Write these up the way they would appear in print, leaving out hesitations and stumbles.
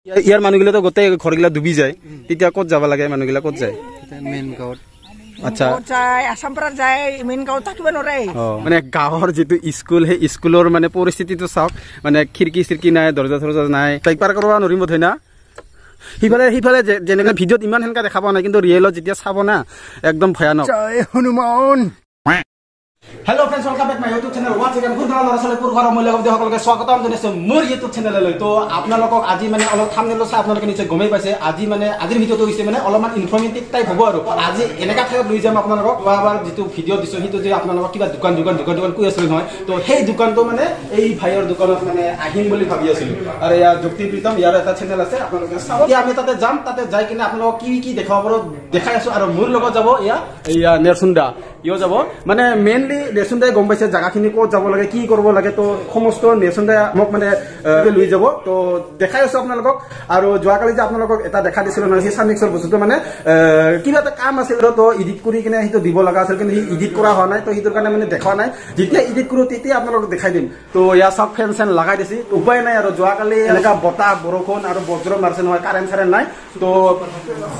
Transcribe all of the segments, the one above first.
ইয়াৰ মানুহগিলা তো গোটেই ঘৰগিলা ডুবি যায় তেতিয়া ক'ত যাব লাগে মানুহগিলা ক'ত যায় মেইন গাঁৱত আচ্ছা যায় আসামপাৰা যায় মেইন গাঁৱত থাকিব নোৱাৰে মানে গাঁৱৰ যিটো স্কুল সেই স্কুলৰ মানে পৰিস্থিতিটো চাওক মানে খিৰিকী চিৰিকী নাই দৰ্জা চৰ্জা নাই তাইক পাৰ কৰিব নোৱাৰিম বোধ হয় না সিফালে যেনেকৈ ভিডিঅ'ত ইমান সেনেকা দেখা পোৱা নাই কিন্তু ৰিয়েলত যেতিয়া চাব না একদম ভয়ানক Jai Hanuman hello' friends welcome back my YouTube channel once again good morning ল'ৰা-ছোৱালীবোৰ ঘৰৰ মূল্যসকলকে স্বাগতম জনাইছোঁ মোৰ ইউটিউব চেনেললৈ তো আপোনালোকক আজি মানে অলপ থাম্বনেইলত চাই আপোনালোকে নিশ্চয় গমেই পাইছে আজিৰ ভিডিঅ'টো হৈছে মানে অলপমান ইনফৰ্মেটিভ টাইপ হ'ব আৰু আজি এনেকা ঠাইত লৈ যাম আপোনালোকক যোৱাবাৰ যিটো ভিডিঅ' দিছোঁ সেইটো যে আপোনালোকক কিবা দোকান কৈ আছিলোঁ নহয় তো সেই দোকানটো মানে এই ভাইৰ দোকানত মানে আহিম বুলি ভাবি আছিলোঁ আৰু ইয়াৰ যুক্তি প্ৰীতম ইয়াৰ এটা চেনেল আছে আপোনালোকে চাব আমি তাতে যাম তাতে যাই কিনে আপোনালোকক কি দেখাব পাৰোঁ দেখাই আছোঁ আৰু মোৰ লগত যাব এয়া নেৰচুন্দা ইও যাব মানে মেইনলি নেৰচুন্দাই গম পাইছে জাগাখিনি ক'ত যাব লাগে কি কৰিব লাগে তো সমস্ত নেৰচুন্দাই মোক মানে লৈ যাব তো দেখাই আছোঁ আপোনালোকক আৰু যোৱাকালি যে আপোনালোকক এটা দেখা দিছিলোঁ নহয় সেই চামিক্সৰ বস্তুটো মানে কিবা এটা কাম আছিল তো এডিট কৰি কিনে সেইটো দিব লগা আছিল কিন্তু সি এডিট কৰা হোৱা নাই তো সেইটোৰ কাৰণে মানে দেখা নাই যেতিয়া এডিট কৰোঁ তেতিয়া আপোনালোকক দেখাই দিম তো ইয়াৰ চব ফেন চেন লগাই দিছে উপায় নাই আৰু যোৱাকালি এনেকুৱা বতাহ বৰষুণ আৰু বজ্ৰ মাৰিছে নহয় কাৰেণ্ট নাই তো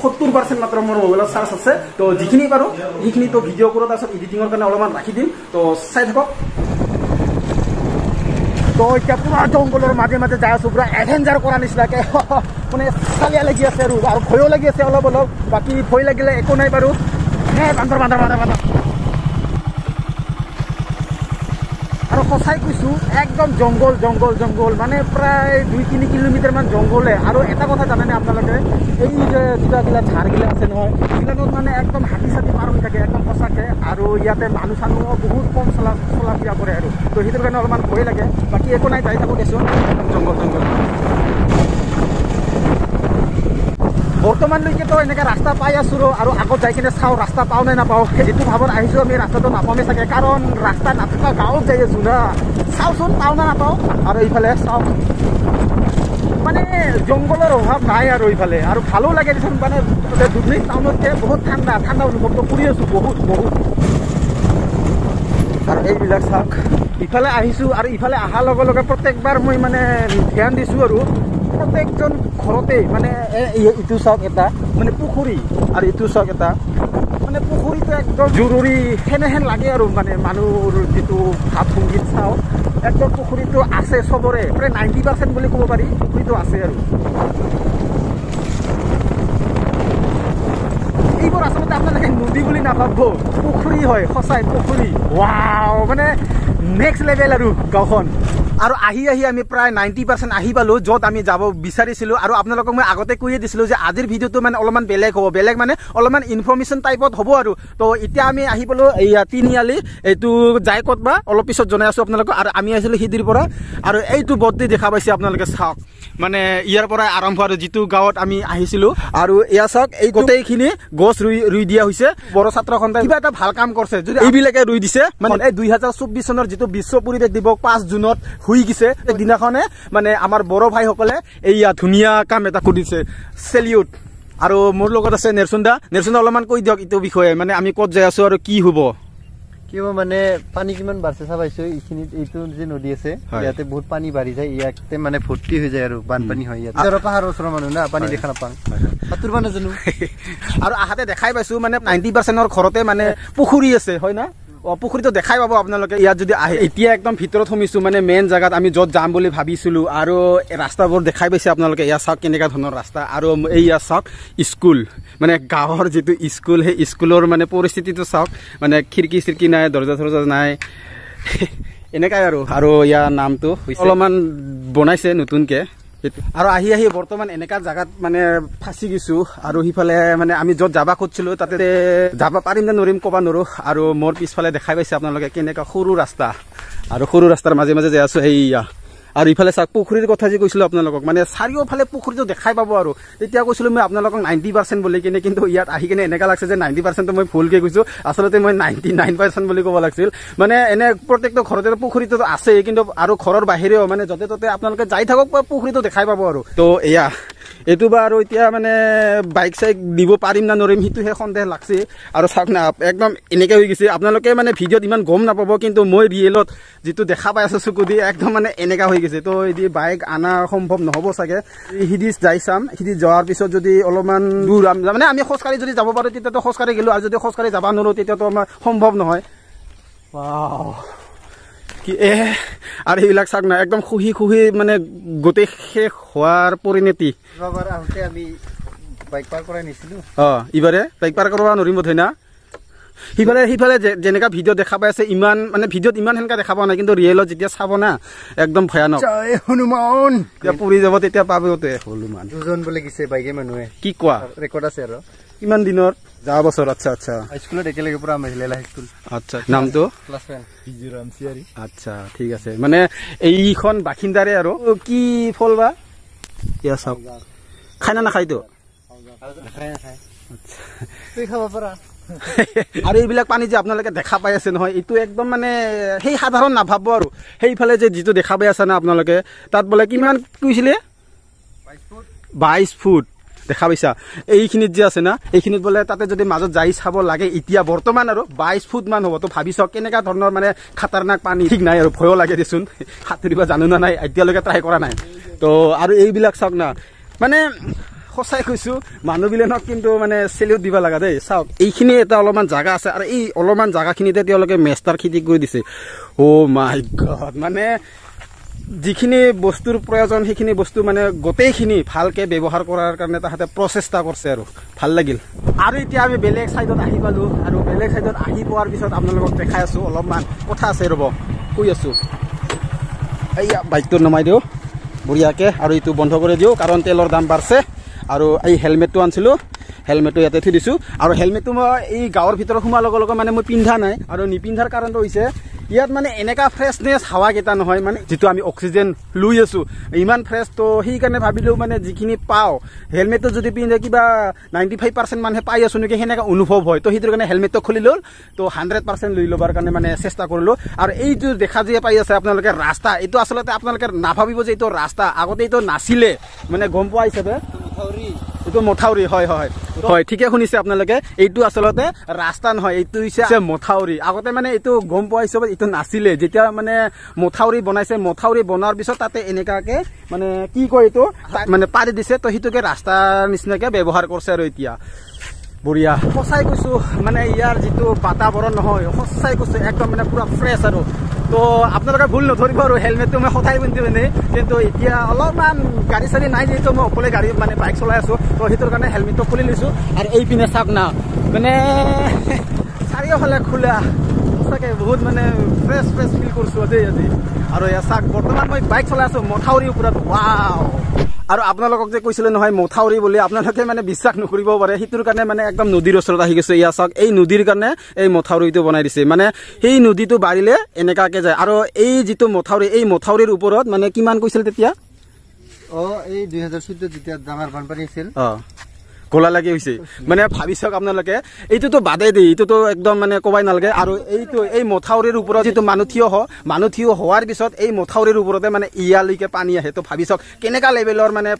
70% মাত্ৰ মোৰ মোবাইলত চাৰ্জ আছে তো যিখিনি পাৰোঁ সেইখিনি তো ভিডিঅ' কৰোঁ তাৰপিছত এডিটিঙৰ কাৰণে অলপমান ৰাখি দিম তো চাই থাকক তো এতিয়া পুৰা জংঘলৰ মাজে মাজে যাই আছোঁ পুৰা এডভেঞ্চাৰ কৰা নিচিনাকৈ মানে চালিয়া লাগি আছে আৰু ভয়ো লাগি আছে অলপ বাকী ভয় লাগিলে একো নাই বাৰু বান্দৰ আৰু সঁচাই কৈছোঁ একদম জংঘল মানে প্ৰায় 2-3 কিলোমিটাৰমান জংঘলে আৰু এটা কথা জানেনে আপোনালোকে এই যে কিবা ঝাৰগিলা আছে নহয় সেইবিলাকত মানে একদম হাতী চাতি পাৰ হৈ থাকে একদম সঁচাকৈ আৰু ইয়াতে মানুহ চানুহ বহুত কম চলা ফিৰা কৰে আৰু তো সেইটোৰ কাৰণে অলপমান ভয় লাগে বাকী একো নাই যাই থাকোঁ দেচোন জংঘল বৰ্তমানলৈকেতো এনেকৈ ৰাস্তা পাই আছোঁ আৰু আগত যাই কিনে চাওঁ ৰাস্তা পাওঁ নে নাপাওঁ যিটো ভাৱত আহিছোঁ আমি ৰাস্তাটো নাপামেই চাগে কাৰণ ৰাস্তা নাথকা গাঁৱত যাই আছোঁ না চাওঁচোন পাওঁ নে নাপাওঁ আৰু এইফালে চাওঁ মানে জংঘলৰ অভাৱ নাই আৰু এইফালে আৰু ভালো লাগে দেচোন মানে ধুবুৰী টাউনতকৈ বহুত ঠাণ্ডা অনুভৱটো কৰি আছোঁ বহুত আৰু এইবিলাক চাওক ইফালে আহিছোঁ আৰু ইফালে অহাৰ লগে লগে প্ৰত্যেকবাৰ মই মানে ধ্যান দিছোঁ আৰু প্ৰত্যেকজন ঘৰতে মানে ইটো চাওক এটা মানে পুখুৰী আৰু ইটো চাওক এটা মানে পুখুৰীটো একদম জৰুৰী সেনেহেন লাগে আৰু মানে মানুহৰ যিটো ভাৱ সংগীত চাওঁ একদম পুখুৰীটো আছে চবৰে প্ৰায় 90% বুলি ক'ব পাৰি পুখুৰীটো আছে আৰু এইবোৰ আচলতে আপোনালোকে নদী বুলি নাভাবিব পুখুৰী হয় সঁচাই পুখুৰী ৱাও মানে নেক্সট লেভেল আৰু গাঁওখন আৰু আহি আমি প্ৰায় 90% আহি পালোঁ য'ত আমি যাব বিচাৰিছিলোঁ আৰু আপোনালোকক মই আগতে কৈয়ে দিছিলোঁ যে আজিৰ ভিডিঅ'টো মানে অলপমান বেলেগ হ'ব বেলেগ মানে অলপমান ইনফৰ্মেশ্যন টাইপত হ'ব আৰু তো এতিয়া আমি আহি পালোঁ এইয়া তিনিআলি এইটো যাই ক'ত বা অলপ পিছত জনাই আছোঁ আপোনালোকক আৰু আমি আহিছিলোঁ সিদিৰ পৰা আৰু এইটো বৰ্তি দেখা পাইছে আপোনালোকে চাওক মানে ইয়াৰ পৰাই আৰম্ভ আৰু যিটো গাঁৱত আমি আহিছিলোঁ আৰু এয়া চাওক এই গোটেইখিনি গছ ৰুই দিয়া হৈছে বড়ো ছাত্ৰসন্থাই কিবা এটা ভাল কাম কৰিছে যদি এইবিলাকে ৰুই দিছে মানে এই 2024 চনৰ যিটো বিশ্ব পৰিৱেশ দিৱস 5 জুনত হৈ গৈছে দিনাখনে মানে আমাৰ বড়ো ভাইসকলে এইয়া ধুনীয়া কাম এটা কৰিছে চেলিউট আৰু মোৰ লগত আছে নেৰচুন্দা অলপমান কৈ দিয়ক এইটো বিষয়ে মানে আমি ক'ত যাই আছোঁ আৰু কি হ'ব মানে পানী কিমান বাঢ়ছে চাবাইছো এইখিনিত এইটো যে নদী আছে ইয়াতে বহুত পানী বাঢ়ি যায় ইয়াতে মানে ভৰ্তি হৈ যায় আৰু বানপানী হয় ইয়াতে আৰু পাহাৰৰ ওচৰৰ মানুহ না পানী দেখা নাপাওঁ সাঁতুৰিব নাজানো আৰু আহাতে দেখাই পাইছোঁ মানে 90%ৰ ঘৰতে মানে পুখুৰী আছে হয় না পুখুৰীটো দেখাই পাব আপোনালোকে ইয়াত যদি আহে এতিয়া একদম ভিতৰত সোমিছোঁ মানে মেইন জেগাত আমি য'ত যাম বুলি ভাবিছিলোঁ আৰু ৰাস্তাবোৰ দেখাই পাইছে আপোনালোকে ইয়াত চাওক কেনেকুৱা ধৰণৰ ৰাস্তা আৰু এইয়া চাওক স্কুল মানে গাঁৱৰ যিটো স্কুল সেই স্কুলৰ মানে পৰিস্থিতিটো চাওক মানে খিৰিকী চিৰিকী নাই দৰ্জা চৰ্জা নাই এনেকাই আৰু ইয়াৰ নামটো অলপমান বনাইছে নতুনকৈ আৰু আহি বৰ্তমান এনেকা জাগাত মানে ফাঁচি গৈছোঁ আৰু সিফালে মানে আমি য'ত যাব খুজিছিলোঁ তাতে যাব পাৰিম নে নোৱাৰিম ক'ব নোৱাৰোঁ আৰু মোৰ পিছফালে দেখাই পাইছে আপোনালোকে কেনেকুৱা সৰু ৰাস্তা আৰু সৰু ৰাস্তাৰ মাজে মাজে যাই আছোঁ সেইয়া আৰু ইফালে চাওক পুখুৰীৰ কথা যে কৈছিলোঁ আপোনালোকক মানে চাৰিওফালে পুখুৰীটো দেখাই পাব আৰু তেতিয়া কৈছিলোঁ মই আপোনালোকক 90% বুলি কিনে কিন্তু ইয়াত আহি কিনে এনেকুৱা লাগছে যে 90%টো মই ভুলকৈ কৈছোঁ আচলতে মই 99% বুলি ক'ব লাগিছিল মানে এনে প্ৰত্যেকটো ঘৰতে পুখুৰীটো আছেই কিন্তু আৰু ঘৰৰ বাহিৰেও মানে য'তে ত'তে আপোনালোকে যাই থাকক পুখুৰীটো দেখাই পাব আৰু তো এয়া এইটো বা আৰু এতিয়া মানে বাইক চাইক দিব পাৰিম না নৰিম সেইটোহে সন্দেহ লাগছে আৰু চাওক না একদম এনেকৈ হৈ গৈছে আপোনালোকে মানে ভিডিঅ'ত ইমান গম নাপাব কিন্তু মই ৰিয়েলত যিটো দেখা পাই আছোঁ চকু দি একদম মানে এনেকুৱা হৈ গৈছে তো এদি বাইক অনা সম্ভৱ নহ'ব চাগে সিদিজ যাই চাম সিদিজ যোৱাৰ পিছত যদি অলপমান দূৰ মানে আমি খোজকাঢ়ি যদি যাব পাৰোঁ তেতিয়াতো খোজকাঢ়ি গ'লোঁ আৰু যদি খোজকাঢ়ি যাব নোৱাৰোঁ তেতিয়াতো আমাৰ সম্ভৱ নহয় কি আৰু সেইবিলাক চাওক না একদম খুহি খুহি মানে গোটেই শেষ হোৱাৰ পৰিণতি আহোঁতে আমি বাইক পাৰ কৰাই নিছিলোঁ ইবাৰে বাইক পাৰ কৰিব নোৱাৰিম বোধ হয় না সিফালে যেনেকা ভিডিঅ' দেখা পাই আছে ইমান মানে ভিডিঅ'ত ইমান সেনেকা দেখা পোৱা নাই কিন্তু ৰিয়েলত যেতিয়া চাব না একদম ভয়ানক হনুমান যেতিয়া পৰি যাব তেতিয়া পাব হনুমান দুজন বোলে গিছে বাইকে মানুহে কি কোৱা ৰেকৰ্ড আছে আৰু কিমান দিনৰ যোৱা বছৰ আচ্ছা আচ্ছা হাইস্কুলত একেলগে পৰা আমাৰ হাইস্কুল আচ্ছা নামটো ক্লাছ 10 আচ্ছা ঠিক আছে মানে এইখন বাসিন্দাৰে আৰু কি ফল বা এয়া চাওক খাই না নাখায়তো তুই খাব পাৰা আৰু এইবিলাক পানী যে আপোনালোকে দেখা পাই আছে নহয় এইটো একদম মানে সেই সাধাৰণ নাভাব আৰু সেইফালে যে যিটো দেখা পাই আছে না আপোনালোকে তাত বোলে কিমান কৈছিলে 22 ফুট দেখা পাইছা এইখিনিত যে আছে না এইখিনিত বোলে তাতে যদি মাজত যাই চাব লাগে এতিয়া বৰ্তমান আৰু 22 ফুট মান হ'ব তো ভাবি চাওক কেনেকুৱা ধৰণৰ মানে খাতাৰনাক পানী ঠিক নাই আৰু ভয়ো লাগে দেচোন সাঁতুৰিব জানো না নাই এতিয়ালৈকে ট্ৰাই কৰা নাই তো আৰু এইবিলাক চাওক না মানে সঁচাই কৈছোঁ মানুহবিলাকক কিন্তু মানে চেলিউট দিব লগা দেই চাওক এইখিনি এটা অলপমান জাগা আছে আৰু এই অলপমান জাগাখিনিতে তেওঁলোকে মেষ্টাৰ খেতি কৰি দিছে মাই গড মানে যিখিনি বস্তুৰ প্ৰয়োজন সেইখিনি বস্তু মানে গোটেইখিনি ভালকে ব্যৱহাৰ কৰাৰ কাৰণে তাহাঁতে প্ৰচেষ্টা কৰিছে আৰু ভাল লাগিল আৰু এতিয়া আমি বেলেগ চাইডত আহি পালোঁ আৰু বেলেগ চাইডত আহি পোৱাৰ পিছত আপোনালোকক দেখাই আছোঁ অলপমান কথা আছে ৰ'ব কৈ আছোঁ এইয়া বাইকটো নমাই দিওঁ বঢ়িয়াকৈ আৰু এইটো বন্ধ কৰি দিওঁ কাৰণ তেলৰ দাম বাঢ়ছে আৰু এই হেলমেটটো আনিছিলোঁ হেলমেটটো ইয়াতে থৈ দিছোঁ আৰু হেলমেটটো মই এই গাঁৱৰ ভিতৰত সোমোৱাৰ লগে লগে মানে মই পিন্ধা নাই আৰু নিপিন্ধাৰ কাৰণটো হৈছে ইয়াত মানে এনেকা ফ্ৰেছনেছ হাৱাকেইটা নহয় মানে যিটো আমি অক্সিজেন লৈ আছোঁ ইমান ফ্ৰেছ তো সেইকাৰণে ভাবিলোঁ মানে যিখিনি পাওঁ হেলমেটটো যদি পিন্ধে কিবা 95% মানুহে পাই আছোঁ নেকি সেনেকৈ অনুভৱ হয় তো সেইটোৰ কাৰণে হেলমেটটো খুলি ল'ল তো 100% লৈ ল'বৰ কাৰণে মানে চেষ্টা কৰিলোঁ আৰু এইটো দেখা যে পাই আছে আপোনালোকে ৰাস্তা এইটো আচলতে আপোনালোকে নাভাবিব যে এইটো ৰাস্তা আগতে এইটো নাছিলে মানে গম পোৱা হিচাপে এইটো মথাউৰি হয় হয় হয় ঠিকে শুনিছে আপোনালোকে এইটো আচলতে ৰাস্তা নহয় এইটো হৈছে মথাউৰি আগতে মানে এইটো গম পোৱা হিচাপে এইটো নাছিলে যেতিয়া মানে মথাউৰি বনাইছে মথাউৰি বনোৱাৰ পিছত তাতে এনেকুৱাকে মানে কি কয় এইটো মানে পাৰি দিছে তো সেইটোকে ৰাস্তাৰ নিচিনাকে ব্যৱহাৰ কৰিছে আৰু এতিয়া বঢ়িয়া সঁচাই কৈছোঁ মানে ইয়াৰ যিটো বাতাবৰণ নহয় সঁচাই কৈছোঁ একদম মানে পুৰা ফ্ৰেছ আৰু তো আপোনালোকে ভুল নধৰিব আৰু হেলমেটটো মই সদায় পিন্ধি পিন্ধি কিন্তু এতিয়া অলপমান গাড়ী চাড়ী নাই যিহেতু মই অকলে গাড়ী মানে বাইক চলাই আছোঁ তো সেইটোৰ কাৰণে হেলমেটটো খুলি লৈছোঁ আৰু এইপিনে চাওক না মানে চাৰিওফালে খোলা সঁচাকৈ বহুত মানে ফ্ৰেছ ফিল কৰিছোঁ আজি আৰু এয়া চাওক বৰ্তমান মই বাইক চলাই আছোঁ মথাউৰিৰ ওপৰত ৱাও আৰু আপোনালোকক যে কৈছিলে নহয় মথাউৰি বুলি আপোনালোকে মানে বিশ্বাস নকৰিব পাৰে সেইটোৰ কাৰণে মানে একদম নদীৰ ওচৰত আহি গৈছে ইয়া চাওক এই নদীৰ কাৰণে এই মথাউৰিটো বনাই দিছে মানে সেই নদীটো বাঢ়িলে এনেকুৱাকৈ যায় আৰু এই যিটো মথাউৰি এই মথাউৰিৰ ওপৰত মানে কিমান কৈছিল তেতিয়া এই 2014 যেতিয়া ডাঙৰ বানপানী আছিল গোলা লাগি হৈছে মানে ভাবি চাওক আপোনালোকে এইটোতো বাদেই দেই এইটোতো একদম মানে ক'বাই নালাগে আৰু এইটো এই মথাউৰিৰ ওপৰত যিটো মানুহ থিয় হোৱাৰ পিছত এই মথাউৰিৰ ওপৰতে মানে ইয়ালৈকে পানী আহে তো ভাবি চাওক কেনেকুৱা লেভেলৰ মানে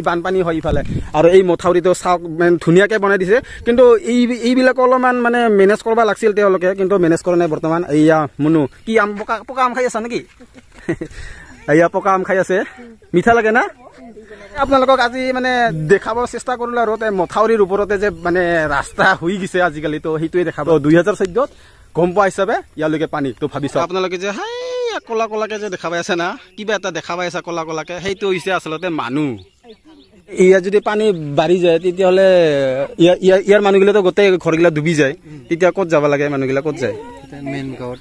বানপানী হয় ইফালে আৰু এই মথাউৰিটো চাওক মানে ধুনীয়াকৈ বনাই দিছে কিন্তু এইবিলাক অলপমান মানে মেনেজ কৰিব লাগিছিল তেওঁলোকে কিন্তু মেনেজ কৰা নাই বৰ্তমান এয়া মুনু কি পকা আম খাই আছা নেকি এয়া পকা আম খাই আছে মিঠা লাগে না আপোনালোকক আজি মানে দেখাব চেষ্টা কৰিলোঁ আৰু মথাউৰিৰ ওপৰতে যে মানে ৰাস্তা হৈ গৈছে আজিকালি তো সেইটোৱে দেখাব 2014 গম পোৱা হিচাপে ইয়ালৈকে পানী তো ভাবিছোঁ আপোনালোকে যে কলা কলাকে যে দেখা পাই আছে না কিবা এটা দেখা পাই আছে কলা কলাকে সেইটো হৈছে আচলতে মানুহ ইয়াত যদি পানী বাঢ়ি যায় তেতিয়াহ'লে ইয়াৰ মানুহগিলাতো গোটেই ঘৰগিলা ডুবি যায় তেতিয়া ক'ত যাব লাগে মানুহগিলা ক'ত যায় মেইন গাঁৱত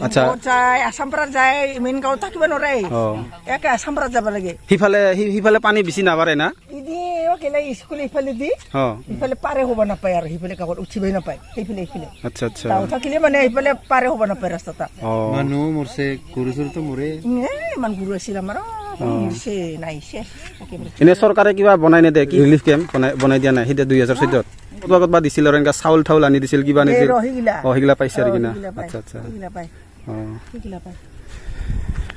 আচ্ছা যায় আসাম পৰা যায় মেইন গাঁৱত থাকিব নোৱাৰে একে আসাম পৰা যাব লাগে সিফালে পানী বেছি নাবাঢ়ে না স্কুল ইফালে দি ইফালে পাৰে হ'ব নাপায় আৰু সিফালে কাষত উঠিবই নাপায় সেইফালে আচ্ছা আচ্ছা থাকিলে মানে সিফালে পাৰে হ'ব নাপায় ৰাস্তাটা মানুহ মৰছে গৰু চৰুটো মৰে ইমান গৰু আছিল আমাৰ মৰিছে নাইছে এনে চৰকাৰে কিবা বনাই নেদে কি ৰিলিফ কেম্প বনাই দিয়া নাই সেইটো 2014 ক'তবা দিছিল আৰু এনেকুৱা চাউল ঠাউল আনি দিছিল কিবা আনিছিল সেইগিলা পাইছে আৰু কিনা আচ্ছা আচ্ছা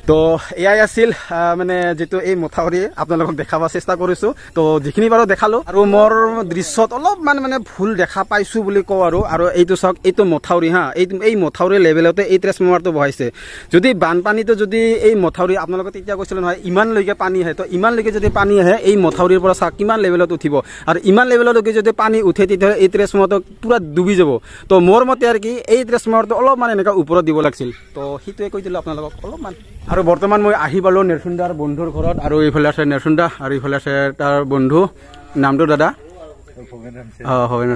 তো এয়াই আছিল মানে যেটো এই মথাউৰি আপোনালোকক দেখাব চেষ্টা কৰিছো তো যিখিনি বাৰু দেখালো আৰু মোৰ দৃশ্যত অলপমান মানে ভুল দেখা পাইছো বুলি কওঁ আৰু এইটো চাওক এইটো মথাউৰি হা এই মথাউৰি লেভেলতে এই ট্ৰেন্সফৰ্মাৰটো বহাইছে যদি বানপানীটো যদি এই মথাউৰি আপোনালোকে তেতিয়া কৈছিল নহয় ইমানলৈকে পানী আহে তো ইমানলৈকে যদি পানী আহে এই মথাউৰিৰ পৰা চাওক কিমান লেভেলত উঠিব আৰু ইমান লেভেললৈকে যদি পানী উঠে তেতিয়া এই ট্ৰেন্সফৰ্মাৰটো পুৰা ডুবি যাব তো মোৰ মতে আৰু কি এই ট্ৰেন্সফৰ্মাৰটো অলপমান এনেকা ওপৰত দিব লাগিছিল তো সেইটোৱে কৈ দিলো আপোনালোকক অলপমান আৰু বৰ্তমান মই আহি পালো নেৰচুন্দাৰ বন্ধুৰ ঘৰত আৰু এইফালে আছে নেৰচুন্দা আৰু এইফালে আছে তাৰ বন্ধু নামটো দাদা হয়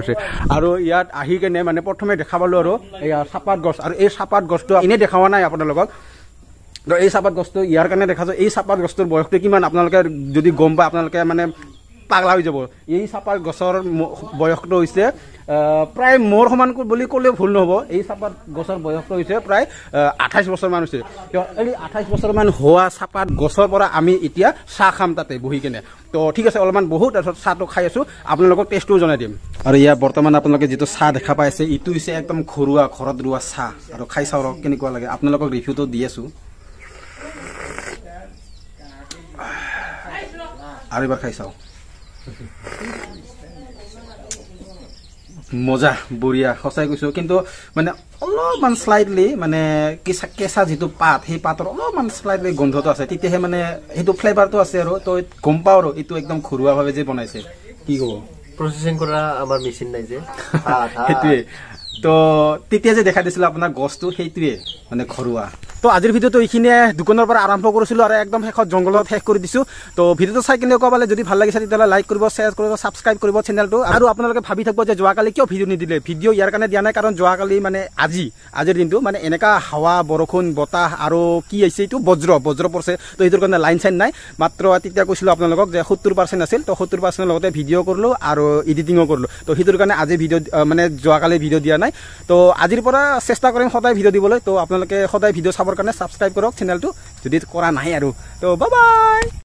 আৰু ইয়াত আহি কেনে মানে প্ৰথমে দেখা পালো আৰু এয়া চাপাত গছ আৰু এই চাপাত গছটো এনেই দেখাৱা নাই আপোনালোকক তো এই চাপাত গছটো ইয়াৰ কাৰণে দেখাছো এই চাপাত গছটোৰ বয়সটো কিমান আপোনালোকে যদি গম পায় আপোনালোকে মানে পাগলা হৈ যাব এই চাপাত গছৰ বয়সটো হৈছে প্ৰায় মোৰ সমান বুলি ক'লেও ভুল নহ'ব এই চাপাত গছৰ বয়সটো হৈছে প্ৰায় 28 বছৰমান হৈছে এই 28 বছৰমান হোৱা চাপাত গছৰ পৰা আমি এতিয়া চাহ খাম তাতে বহি কেনে তো ঠিক আছে অলপমান বহুত তাৰপিছত চাহটো খাই আছো আপোনালোকক টেষ্টটো জনাই দিম আৰু ইয়াত বৰ্তমান আপোনালোকে যিটো চাহ দেখা পাই আছে ইটো হৈছে একদম ঘৰুৱা ঘৰত ৰোৱা চাহ আৰু খাই চাওক কেনেকুৱা লাগে আপোনালোকক ৰিভিউটো দি আছো আৰু এবাৰ খাই চাওক মজা বঢ়িয়া সঁচাই কৈছো কিন্তু মানে অলপমান স্লাইটলি মানে কেঁচা যিটো পাত সেই পাতৰ অলপমান স্লাইটলি গোন্ধটো আছে তেতিয়াহে মানে সেইটো ফ্লেভাৰটো আছে আৰু তো গম পাওঁ আৰু এইটো একদম ঘৰুৱাভাৱে যে বনাইছে কি ক'ব প্ৰচেছিং কৰা আমাৰ মেচিন নাই যে সেইটোৱে তো তেতিয়া যে দেখা দিছিল আপোনাৰ গছটো সেইটোৱে মানে ঘৰুৱা তো আজিৰ ভিডিঅ'টো এইখিনিয়ে দোকানৰ পৰা আৰম্ভ কৰিছিলো আৰু একদম শেষত জংঘলত শেষ কৰি দিছো তো ভিডিঅ'টো চাই কেনেকুৱা পালে যদি ভাল লাগিছে তেতিয়াহ'লে লাইক কৰিব শ্বেয়াৰ কৰিব ছাবস্ক্ৰাইব কৰিব চেনেলটো আৰু আপোনালোকে ভাবি থাকিব যে যোৱাকালি কিয় ভিডিঅ' নিদিলে ভিডিঅ' ইয়াৰ কাৰণে দিয়া নাই কাৰণ যোৱাকালি মানে আজিৰ দিনটো মানে এনেকা হাৱা বৰষুণ বতাহ আৰু কি আহিছে এইটো বজ্ৰ পৰিছে তো সেইটোৰ কাৰণে লাইন চাইন নাই মাত্ৰ তেতিয়া কৈছিলো আপোনালোকক যে 70% আছিল তো 70% লগতে ভিডিঅ' কৰিলো আৰু এডিটিঙো কৰিলো তো সেইটোৰ কাৰণে আজি ভিডিঅ' মানে যোৱাকালি ভিডিঅ' দিয়া নাই তো আজিৰ পৰা চেষ্টা কৰিম সদায় ভিডিঅ' দিবলৈ তো আপোনালোকে সদায় ভিডিঅ' চাবৰ কাৰণে ছাবস্ক্ৰাইব কৰক চেনেলটো যদি কৰা নাই আৰু তো বাই বাই